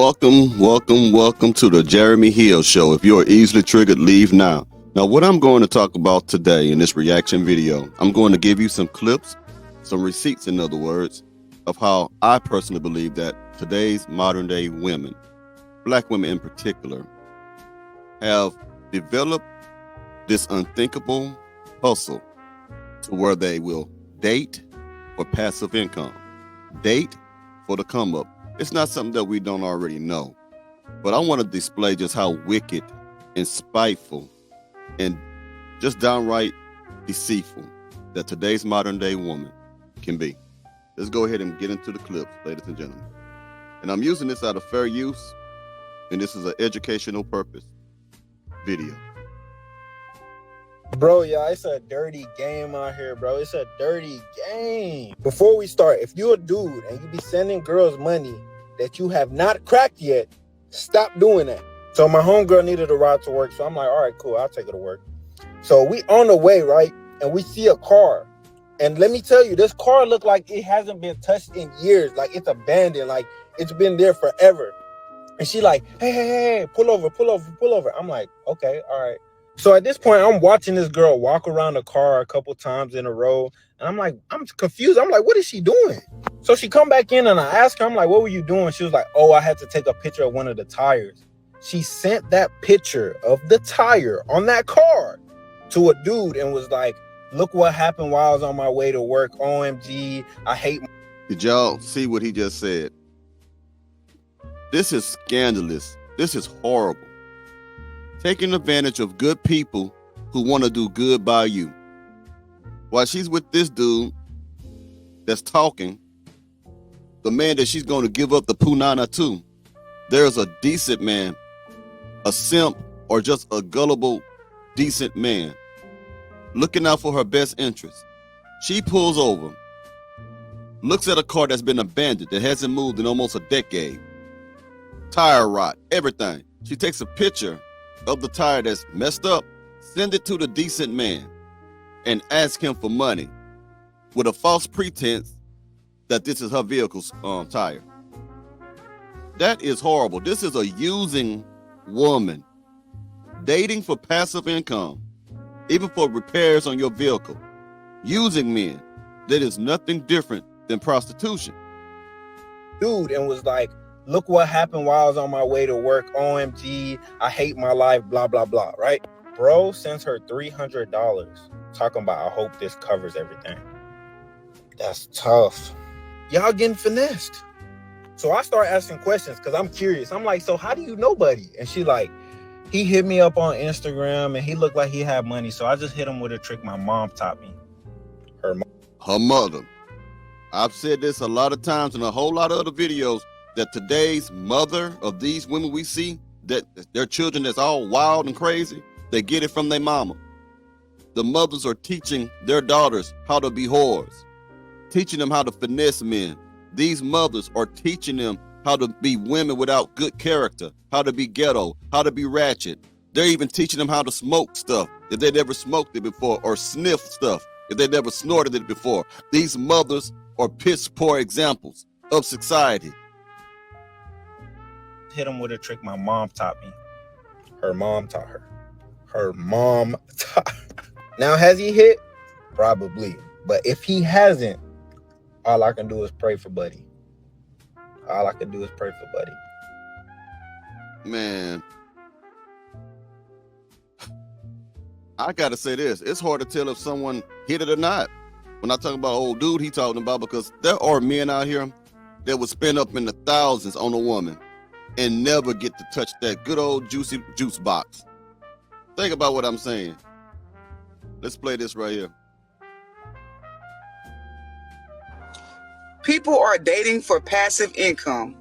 Welcome to the Jeremy Hill Show. If you are easily triggered, leave now. Now, what I'm going to talk about today in this reaction video, I'm going to give you some clips, some receipts, in other words, of how I personally believe that today's modern day women, black women in particular, have developed this unthinkable hustle to where they will date for passive income, date for the come up. It's not something that we don't already know, but I want to display just how wicked and spiteful and just downright deceitful that today's modern day woman can be. Let's go ahead and get into the clips, ladies and gentlemen. And I'm using this out of fair use, and this is an educational purpose video. Bro, yeah, it's a dirty game out here, bro. It's a dirty game. Before we start, if you're a dude and you be sending girls money that you have not cracked yet, stop doing that. So my homegirl needed a ride to work, so I'm like, all right, cool, I'll take her to work. So we on the way, right? And we see a car. And let me tell you, this car looked like it hasn't been touched in years. Like it's abandoned, like it's been there forever. And she like, hey, pull over. I'm like, okay, all right. So at this point, I'm watching this girl walk around the car a couple times in a row. And I'm like, I'm confused. I'm like, what is she doing? So she come back in and I asked her, I'm like, what were you doing? She was like, oh, I had to take a picture of one of the tires. She sent that picture of the tire on that car to a dude and was like, look what happened while I was on my way to work. OMG, I hate. Did y'all see what he just said? This is scandalous. This is horrible. Taking advantage of good people who want to do good by you. While she's with this dude that's talking, the man that she's going to give up the punana to, there's a decent man, a simp, or just a gullible, decent man looking out for her best interest. She pulls over, looks at a car that's been abandoned, that hasn't moved in almost a decade, tire rot, everything. She takes a picture of the tire that's messed up, send it to the decent man and ask him for money with a false pretense that this is her vehicle's tire. That is horrible. This is a using woman, dating for passive income, even for repairs on your vehicle. Using men. That is nothing different than prostitution. Dude, and was like, look what happened while I was on my way to work. OMG, I hate my life, blah, blah, blah, right? Bro sends her $300 talking about, I hope this covers everything. That's tough. Y'all getting finessed. So I start asking questions because I'm curious. I'm like, so how do you know Buddy? And she like, he hit me up on Instagram and he looked like he had money. So I just hit him with a trick my mom taught me. Her mother. I've said this a lot of times in a whole lot of other videos, that today's mother of these women we see, that their children that's all wild and crazy, they get it from their mama. The mothers are teaching their daughters how to be whores, teaching them how to finesse men. These mothers are teaching them how to be women without good character, how to be ghetto, how to be ratchet. They're even teaching them how to smoke stuff if they never smoked it before, or sniff stuff if they never snorted it before. These mothers are piss poor examples of society. Hit him with a trick my mom taught me. Her mom taught her. Her mom taught her. Now, has he hit? Probably. But if he hasn't, all I can do is pray for Buddy. All I can do is pray for Buddy. Man, I gotta say this. It's hard to tell if someone hit it or not. When I talk about old dude he talking about, because there are men out here that would spend up in the thousands on a woman and never get to touch that good old juicy juice box. Think about what I'm saying. Let's play this right here. People are dating for passive income.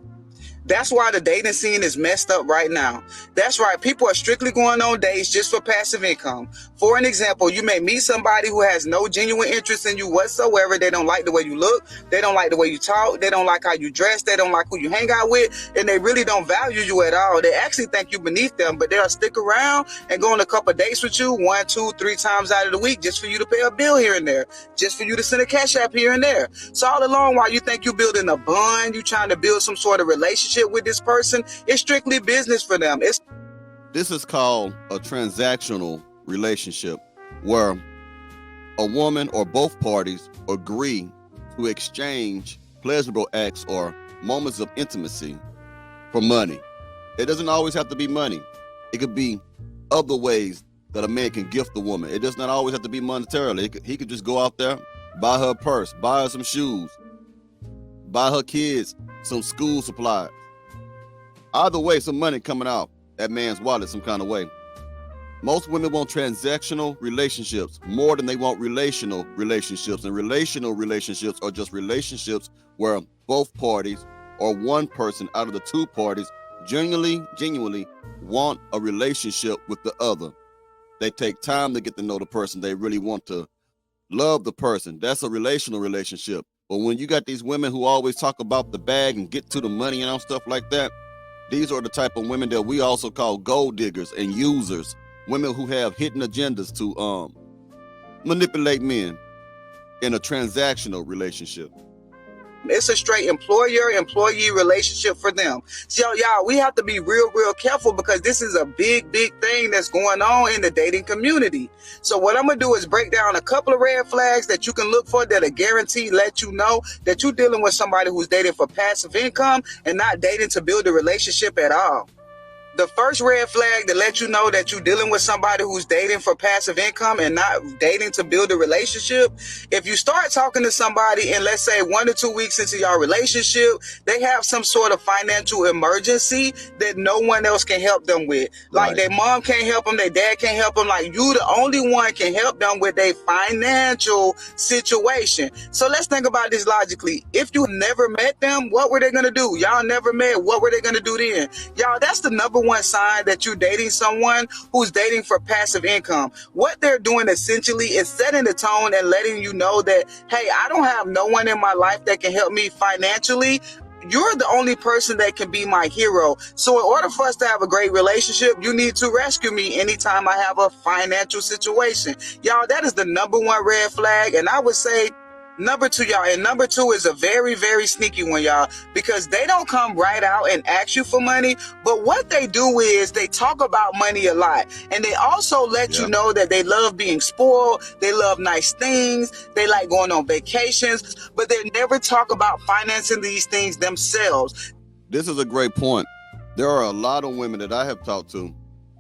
That's why the dating scene is messed up right now. That's right. People are strictly going on dates just for passive income. For an example, you may meet somebody who has no genuine interest in you whatsoever. They don't like the way you look. They don't like the way you talk. They don't like how you dress. They don't like who you hang out with. And they really don't value you at all. They actually think you beneath them, but they'll stick around and go on a couple dates with you 1, 2, 3 times out of the week just for you to pay a bill here and there, just for you to send a cash app here and there. So all along, while you think you're building a bond, you're trying to build some sort of relationship relationship with this person is strictly business for them. This is called a transactional relationship, where a woman or both parties agree to exchange pleasurable acts or moments of intimacy for money. It doesn't always have to be money. It could be other ways that a man can gift a woman. It does not always have to be monetarily. He could just go out there, buy her a purse, buy her some shoes, buy her kids some school supplies. Either way, some money coming out that man's wallet some kind of way. Most women want transactional relationships more than they want relational relationships. And relational relationships are just relationships where both parties or one person out of the two parties genuinely want a relationship with the other. They take time to get to know the person. They really want to love the person. That's a relational relationship. But when you got these women who always talk about the bag and get to the money and all stuff like that, these are the type of women that we also call gold diggers and users. Women who have hidden agendas to manipulate men in a transactional relationship. It's a straight employer-employee relationship for them. So y'all, we have to be real careful, because this is a big thing that's going on in the dating community. So what I'm gonna do is break down a couple of red flags that you can look for that are guaranteed let you know that you're dealing with somebody who's dating for passive income and not dating to build a relationship at all. The first red flag that lets you know that you're dealing with somebody who's dating for passive income and not dating to build a relationship, if you start talking to somebody and let's say 1 to 2 weeks into your relationship, they have some sort of financial emergency that no one else can help them with. Like their mom can't help them, their dad can't help them. Like you, the only one can help them with their financial situation. So let's think about this logically. If you never met them, what were they going to do? Y'all never met. What were they going to do then? Y'all, that's the number one sign that you're dating someone who's dating for passive income. What they're doing essentially is setting the tone and letting you know that, hey, I don't have no one in my life that can help me financially. You're the only person that can be my hero. So in order for us to have a great relationship, you need to rescue me anytime I have a financial situation. Y'all, that is the number one red flag. And I would say number two, y'all, and number two is a very sneaky one, y'all, because they don't come right out and ask you for money, but what they do is they talk about money a lot, and they also let you know that they love being spoiled, they love nice things, they like going on vacations, but they never talk about financing these things themselves. This is a great point. There are a lot of women that I have talked to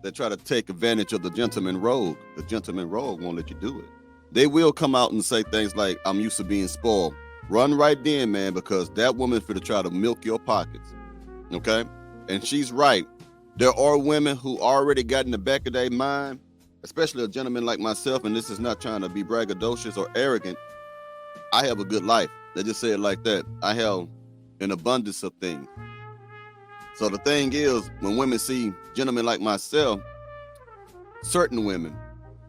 that try to take advantage of the gentleman rogue. The gentleman rogue won't let you do it. They will come out and say things like, I'm used to being spoiled. Run right then, man, because that woman's finna try to milk your pockets, okay? And she's right. There are women who already got in the back of their mind, especially a gentleman like myself, and this is not trying to be braggadocious or arrogant. I have a good life. They just say it like that. I have an abundance of things. So the thing is, when women see gentlemen like myself, certain women,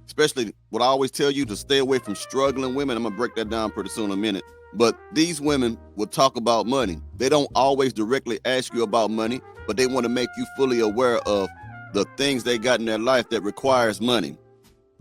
especially what I always tell you to stay away from struggling women. I'm gonna break that down pretty soon in a minute. But these women will talk about money. They don't always directly ask you about money, but they want to make you fully aware of the things they got in their life that requires money.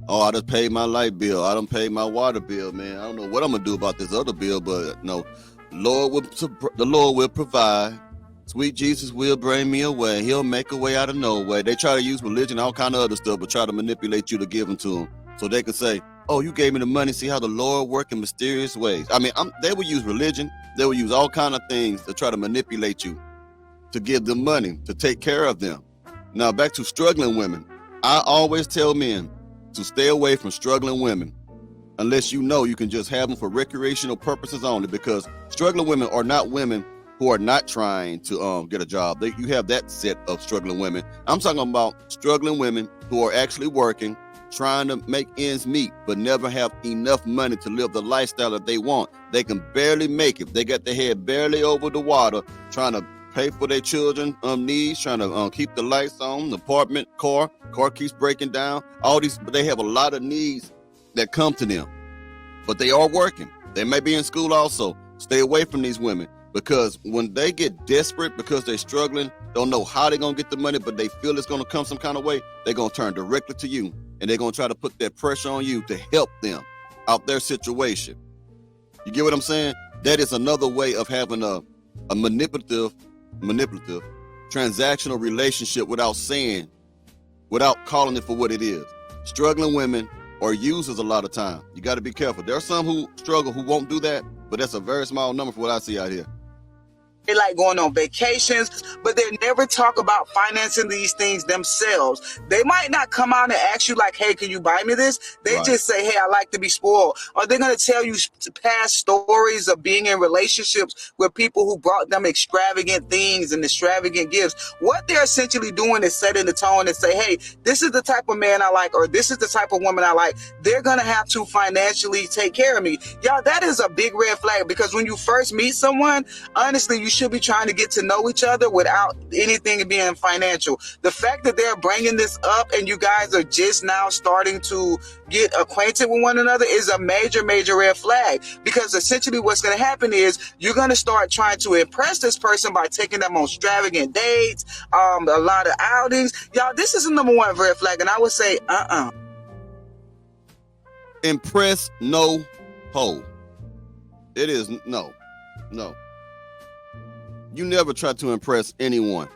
Oh, I just paid my light bill. I done paid my water bill, man. I don't know what I'm gonna do about this other bill, but no, the Lord will provide. Sweet Jesus will bring me away. He'll make a way out of no way. They try to use religion, all kind of other stuff, but try to manipulate you to give them to them. So they can say, oh, you gave me the money. See how the Lord work in mysterious ways. I mean, they will use religion. They will use all kind of things to try to manipulate you, to give them money, to take care of them. Now, back to struggling women. I always tell men to stay away from struggling women unless you know you can just have them for recreational purposes only, because struggling women are not women who are not trying to get a job. You have that set of struggling women. I'm talking about struggling women who are actually working, trying to make ends meet, but never have enough money to live the lifestyle that they want. They can barely make it. They got their head barely over the water, trying to pay for their children's needs, trying to keep the lights on, the apartment, car keeps breaking down. All these, but they have a lot of needs that come to them, but they are working. They may be in school also. Stay away from these women. Because when they get desperate because they're struggling, don't know how they're going to get the money, but they feel it's going to come some kind of way, they're going to turn directly to you. And they're going to try to put that pressure on you to help them out their situation. You get what I'm saying? That is another way of having a manipulative manipulative, transactional relationship without calling it for what it is. Struggling women or users a lot of time. You got to be careful. There are some who struggle who won't do that, but that's a very small number for what I see out here. They like going on vacations, but they never talk about financing these things themselves. They might not come out and ask you like, hey, can you buy me this? They just say, hey, I like to be spoiled. Or they're going to tell you past stories of being in relationships with people who brought them extravagant things and extravagant gifts. What they're essentially doing is setting the tone and say, hey, this is the type of man I like, or this is the type of woman I like. They're going to have to financially take care of me. Y'all, that is a big red flag, because when you first meet someone, honestly, you should be trying to get to know each other without anything being financial. The fact that they're bringing this up and you guys are just now starting to get acquainted with one another is a major, major red flag, because essentially what's going to happen is you're going to start trying to impress this person by taking them on extravagant dates, a lot of outings. Y'all, this is the number one red flag, and I would say, Impress, no hoe. It is no. You never try to impress anyone,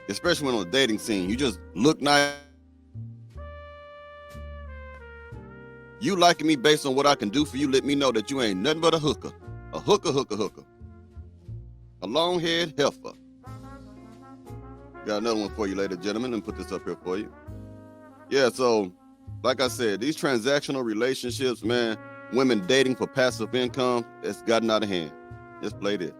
especially when on a dating scene. You just look nice. You liking me based on what I can do for you, let me know that you ain't nothing but a hooker. A hooker. A long-haired heifer. Got another one for you, ladies and gentlemen, and put this up here for you. Yeah, so, like I said, these transactional relationships, man, women dating for passive income, it's gotten out of hand. Let's play this.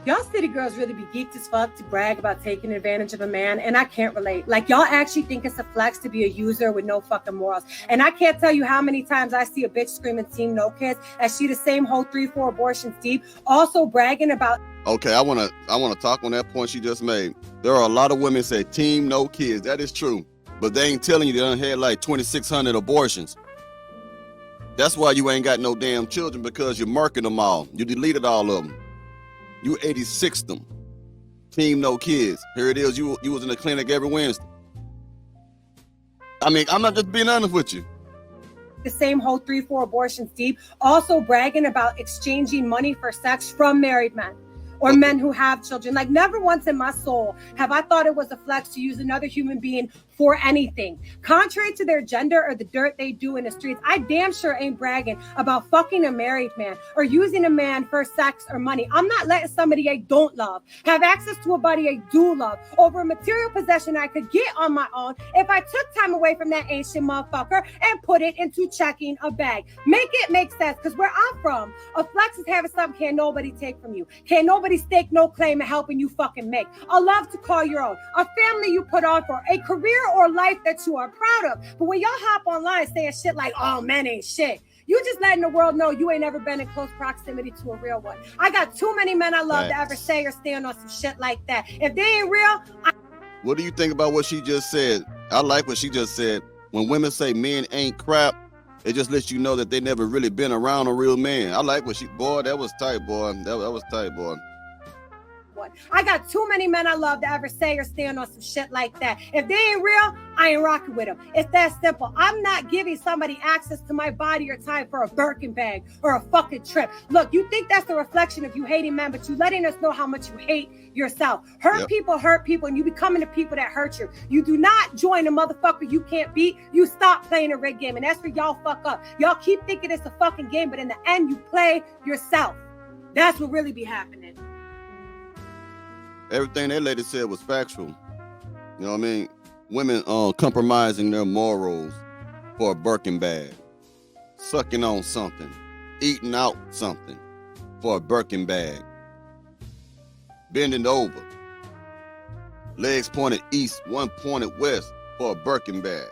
Y'all city girls really be geeked as fuck to brag about taking advantage of a man, and I can't relate. Like, y'all actually think it's a flex to be a user with no fucking morals. And I can't tell you how many times I see a bitch screaming team no kids as she the same whole 3-4 abortions deep, also bragging about... Okay, I wanna talk on that point she just made. There are a lot of women say team no kids. That is true. But they ain't telling you they done had like 2,600 abortions. That's why you ain't got no damn children, because you're marking them all. You deleted all of them. You 86'd them. Team no kids. Here it is. You was in the clinic every Wednesday. I mean, I'm not just being honest with you. The same whole 3-4 abortions deep, also bragging about exchanging money for sex from married men or men who have children. Like, never once in my soul have I thought it was a flex to use another human being for anything. Contrary to their gender or the dirt they do in the streets, I damn sure ain't bragging about fucking a married man or using a man for sex or money. I'm not letting somebody I don't love have access to a body I do love over a material possession I could get on my own if I took time away from that ancient motherfucker and put it into checking a bag. Make it make sense, because where I'm from, a flex is having something can't nobody take from you. Can't nobody stake no claim in helping you fucking make. A love to call your own. A family you put on for. A career or life that you are proud of. But when y'all hop online saying shit like, oh, men ain't shit, you just letting the world know you ain't ever been in close proximity to a real one. I got too many men I love to ever say or stand on some shit like that. If they ain't real, What do you think about what she just said? I like what she just said. When women say men ain't crap, it just lets you know that they never really been around a real man. I like what boy, that was tight, boy. That was tight, boy. I got too many men I love to ever say or stand on some shit like that. If they ain't real, I ain't rocking with them. It's that simple. I'm not giving somebody access to my body or time for a Birkin bag or a fucking trip. Look, you think that's a reflection of you hating men, but you letting us know how much you hate yourself. Hurt people, and you becoming the people that hurt you. You do not join a motherfucker you can't beat. You stop playing a rigged game, and that's where y'all fuck up. Y'all keep thinking it's a fucking game, but in the end, you play yourself. That's what really be happening. Everything that lady said was factual. You know what I mean? Women compromising their morals for a Birkin bag, sucking on something, eating out something for a Birkin bag, bending over, legs pointed east, one pointed west for a Birkin bag.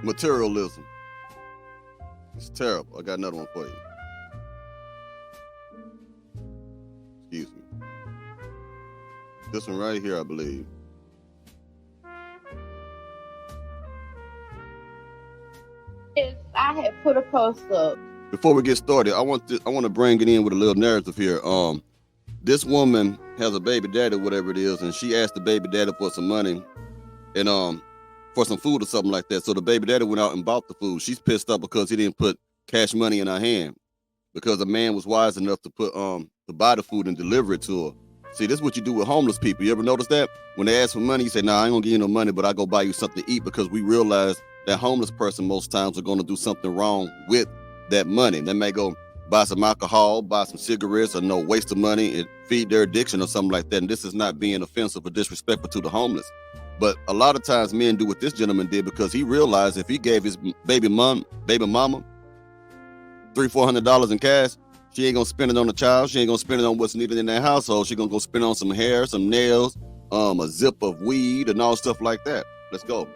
Materialism. It's terrible. I got another one for you. Excuse me. This one right here, I believe. Yes, I had put a post up. Before we get started, I want to bring it in with a little narrative here. This woman has a baby daddy, whatever it is, and she asked the baby daddy for some money and for some food or something like that. So the baby daddy went out and bought the food. She's pissed up because he didn't put cash money in her hand, because the man was wise enough to put to buy the food and deliver it to her. See, this is what you do with homeless people. You ever notice that? When they ask for money, you say, nah, I ain't gonna give you no money, but I go buy you something to eat, because we realize that homeless person most times are gonna do something wrong with that money. They may go buy some alcohol, buy some cigarettes, or no, waste of money and feed their addiction or something like that. And this is not being offensive or disrespectful to the homeless. But a lot of times men do what this gentleman did, because he realized if he gave his baby mama $300-400 in cash, she ain't gonna spend it on the child. She ain't gonna spend it on what's needed in that household. She gonna go spend it on some hair, some nails, a zip of weed, and all stuff like that. Let's go.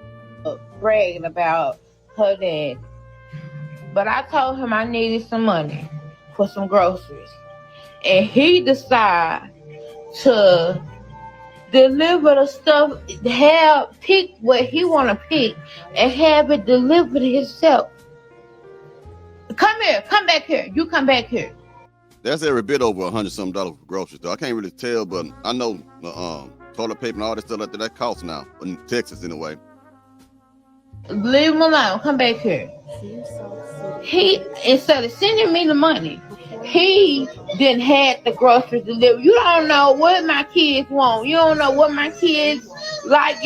Bragging about her dad. But I told him I needed some money for some groceries. And he decided to deliver the stuff, pick what he want to pick, and have it delivered himself. Come here, come back here. You come back here. That's every bit over $100-something for groceries, though. I can't really tell, but I know toilet paper and all this stuff like that costs now, in Texas anyway. Leave him alone. Come back here. He, instead of sending me the money, he then had the groceries delivered. You don't know what my kids want. You don't know what my kids like.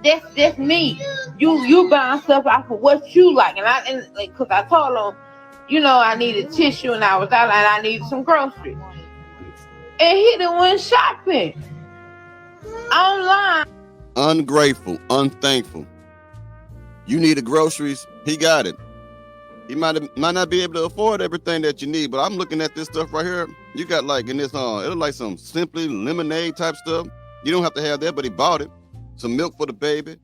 That's me. You buying stuff off of what you like, because I told him, I needed tissue and I was out and I needed some groceries. And he done went shopping online. Ungrateful, unthankful. You needed groceries, he got it. He might not be able to afford everything that you need, but I'm looking at this stuff right here. You got like in this, it look like some Simply lemonade type stuff. You don't have to have that, but he bought it. Some milk for the baby,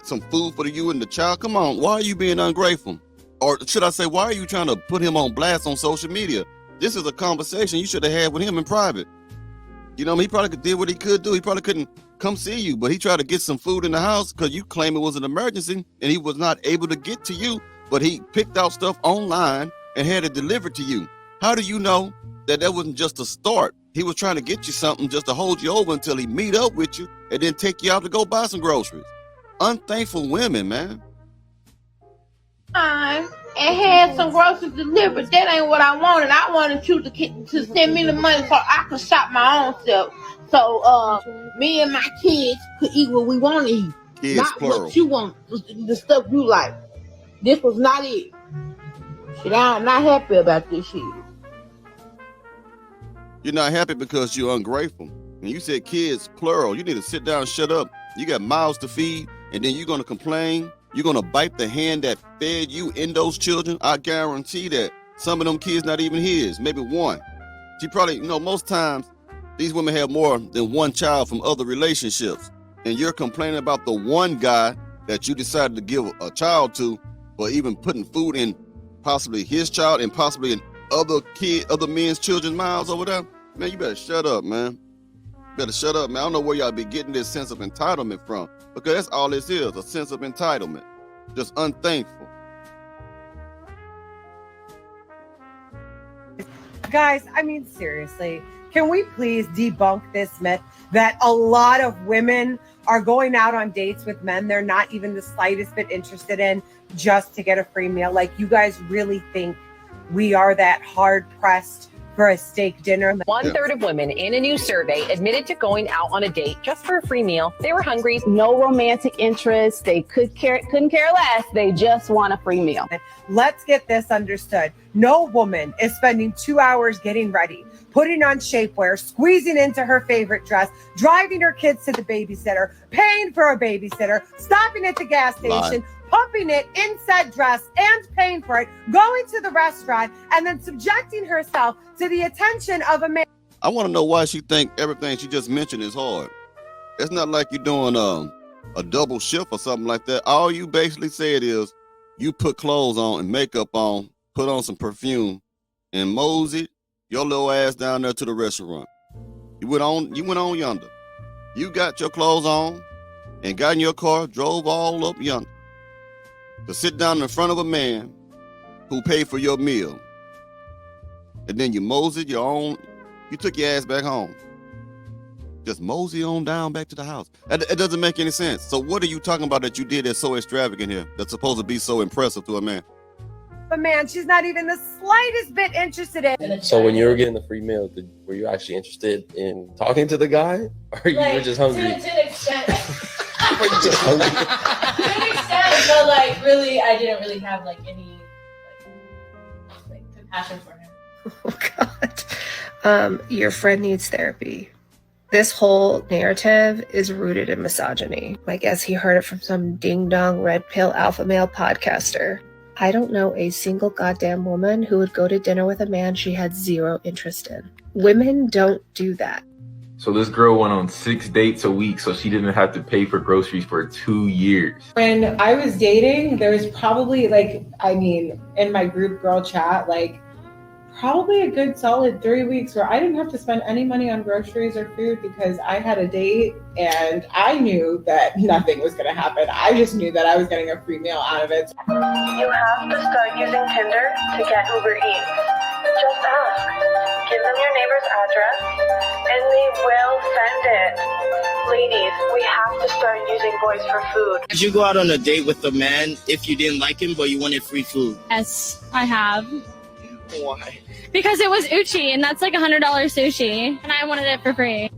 some food for you and the child. Come on, why are you being ungrateful? Or should I say, why are you trying to put him on blast on social media? This is a conversation you should have had with him in private. He probably did what he could do. He probably couldn't come see you, but he tried to get some food in the house because you claim it was an emergency and he was not able to get to you, but he picked out stuff online and had it delivered to you. How do you know that wasn't just a start? He was trying to get you something just to hold you over until he meet up with you and then take you out to go buy some groceries. Unthankful women, man. And had some groceries delivered. That ain't what I wanted. I wanted you to send me the money so I could shop my own self. So me and my kids could eat what we want to eat. Kids, not plural. What you want, the stuff you like. This was not it. Shit, I'm not happy about this shit. You're not happy because you're ungrateful. And you said kids, plural. You need to sit down and shut up. You got mouths to feed, and then you're going to complain. You're going to bite the hand that fed you in those children. I guarantee that some of them kids not even his, maybe one. She probably, most times these women have more than one child from other relationships. And you're complaining about the one guy that you decided to give a child to, or even putting food in possibly his child and possibly in other men's children's mouths over there. Man, you better shut up, man. Better shut up, man. I don't know where y'all be getting this sense of entitlement from, because that's all this is, a sense of entitlement. Just unthankful. Guys, seriously, can we please debunk this myth that a lot of women are going out on dates with men they're not even the slightest bit interested in just to get a free meal? Like, you guys really think we are that hard-pressed for a steak dinner? 1/3 of women in a new survey admitted to going out on a date just for a free meal. They were hungry. No romantic interest. They couldn't care less. They just want a free meal. Let's get this understood. No woman is spending 2 hours getting ready, putting on shapewear, squeezing into her favorite dress, driving her kids to the babysitter, paying for a babysitter, stopping at the gas station, pumping it in said dress and paying for it, going to the restaurant, and then subjecting herself to the attention of a man. I want to know why she think everything she just mentioned is hard. It's not like you're doing a double shift or something like that. All you basically said is you put clothes on and makeup on, put on some perfume, and moseyed your little ass down there to the restaurant. You went on yonder. You got your clothes on and got in your car, drove all up yonder to sit down in front of a man who paid for your meal. And then you moseyed you took your ass back home. Just mosey on down back to the house. It doesn't make any sense. So what are you talking about that you did that's so extravagant here, that's supposed to be so impressive to a man? a man she's not even the slightest bit interested in. So when you were getting the free meal, were you actually interested in talking to the guy, or you were just hungry? To an extent. Were you just hungry? To an extent, but like really, I didn't really have like any like compassion for him. Oh God. Your friend needs therapy. This whole narrative is rooted in misogyny. I guess he heard it from some ding-dong red pill alpha male podcaster. I don't know a single goddamn woman who would go to dinner with a man she had zero interest in. Women don't do that. So this girl went on 6 dates a week so she didn't have to pay for groceries for 2 years. When I was dating, there was probably in my group girl chat, probably a good solid 3 weeks where I didn't have to spend any money on groceries or food because I had a date and I knew that nothing was going to happen. I just knew that I was getting a free meal out of it. You have to start using Tinder to get Uber Eats. Just ask. Give them your neighbor's address and they will send it. Ladies, we have to start using boys for food. Did you go out on a date with a man if you didn't like him but you wanted free food? Yes, I have. Why? Because it was uchi, and that's like $100 sushi, and I wanted it for free.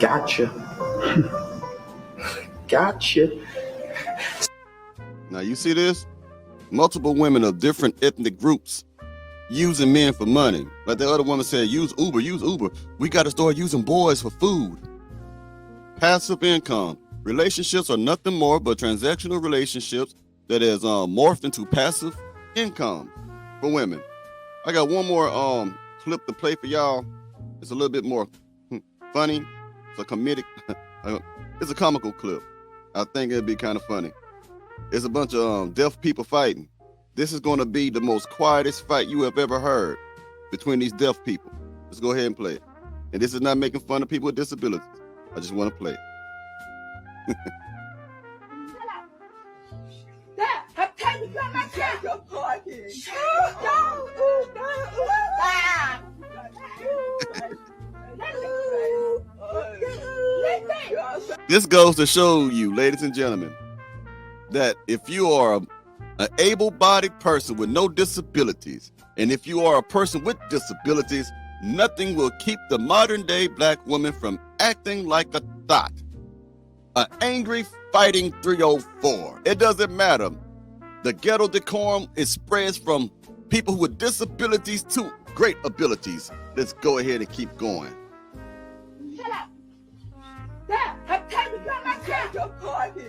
Gotcha. Gotcha. Now you see this? Multiple women of different ethnic groups using men for money. Like the other woman said, use Uber, use Uber. We got to start using boys for food. Passive income. Relationships are nothing more but transactional relationships that has morphed into passive income for women. I got one more clip to play for y'all. It's a little bit more funny. It's a comedic. It's a comical clip. I think it'd be kind of funny. It's a bunch of deaf people fighting. This is going to be the most quietest fight you have ever heard between these deaf people. Let's go ahead and play it. And this is not making fun of people with disabilities. I just want to play it. This goes to show you, ladies and gentlemen, that if you are an able-bodied person with no disabilities, and if you are a person with disabilities, nothing will keep the modern-day black woman from acting like a thought. An angry fighting 304. It doesn't matter. The ghetto decorum is spreads from people with disabilities to great abilities. Let's go ahead and keep going. Shut up. Dad, I'm telling you, I'm not saying you're talking.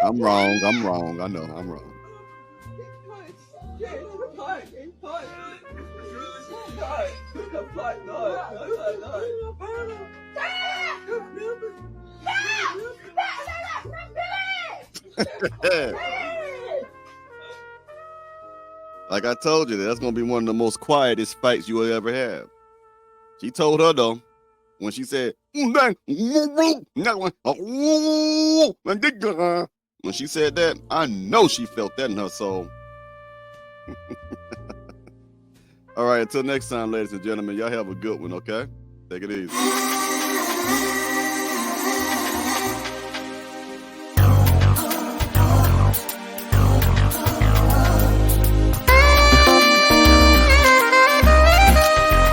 I'm wrong. I know I'm wrong. Like I told you, that's gonna be one of the most quietest fights you will ever have. She told her though, when she said, when she said that, I know she felt that in her soul. All right, until next time, ladies and gentlemen, y'all have a good one, okay? Take it easy.